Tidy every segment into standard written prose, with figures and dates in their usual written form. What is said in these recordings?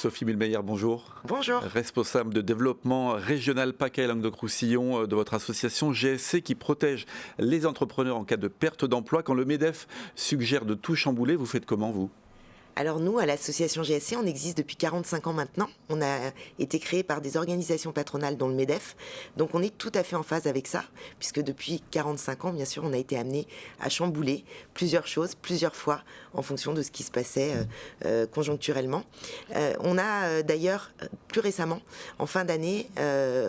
Sophie Milmeyer, bonjour. Bonjour. Responsable de développement régional PACA et Languedoc-Roussillon de votre association GSC qui protège les entrepreneurs en cas de perte d'emploi. Quand le MEDEF suggère de tout chambouler, vous faites comment, vous ? Alors nous, à l'association GSC, on existe depuis 45 ans maintenant. On a été créé par des organisations patronales dont le MEDEF. Donc on est tout à fait en phase avec ça, puisque depuis 45 ans, bien sûr, on a été amené à chambouler plusieurs choses, plusieurs fois, en fonction de ce qui se passait conjoncturellement. On a d'ailleurs, plus récemment, en fin d'année,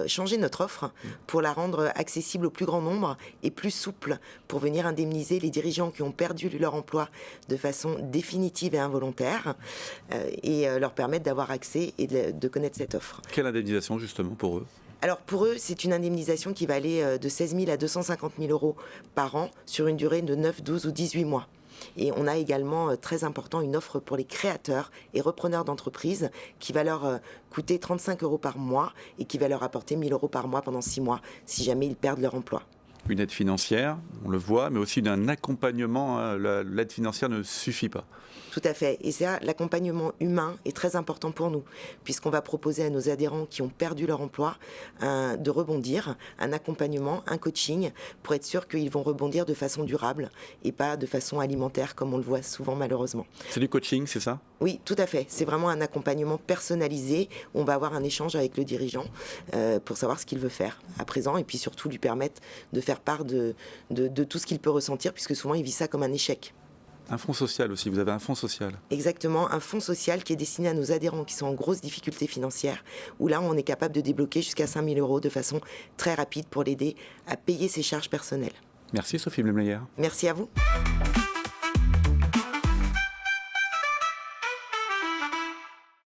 changé notre offre pour la rendre accessible au plus grand nombre et plus souple, pour venir indemniser les dirigeants qui ont perdu leur emploi de façon définitive et involontaire. Et leur permettre d'avoir accès et de connaître cette offre. Quelle indemnisation justement pour eux ? Alors pour eux, c'est une indemnisation qui va aller de 16 000 à 250 000 euros par an sur une durée de 9, 12 ou 18 mois. Et on a également, très important, une offre pour les créateurs et repreneurs d'entreprises qui va leur coûter 35 euros par mois et qui va leur apporter 1 000 euros par mois pendant 6 mois si jamais ils perdent leur emploi. Une aide financière, on le voit, mais aussi d'un accompagnement. L'aide financière ne suffit pas. Tout à fait. Et ça, l'accompagnement humain est très important pour nous, puisqu'on va proposer à nos adhérents qui ont perdu leur emploi de rebondir, un accompagnement, un coaching, pour être sûr qu'ils vont rebondir de façon durable et pas de façon alimentaire, comme on le voit souvent malheureusement. C'est du coaching, c'est ça ? Oui, tout à fait. C'est vraiment un accompagnement personnalisé. On va avoir un échange avec le dirigeant pour savoir ce qu'il veut faire à présent et puis surtout lui permettre de faire part de tout ce qu'il peut ressentir, puisque souvent il vit ça comme un échec. Un fonds social aussi, vous avez un fonds social. Exactement, un fonds social qui est destiné à nos adhérents qui sont en grosse difficulté financière, où là on est capable de débloquer jusqu'à 5 000 euros de façon très rapide pour l'aider à payer ses charges personnelles. Merci Sophie Milmeyer. Merci à vous.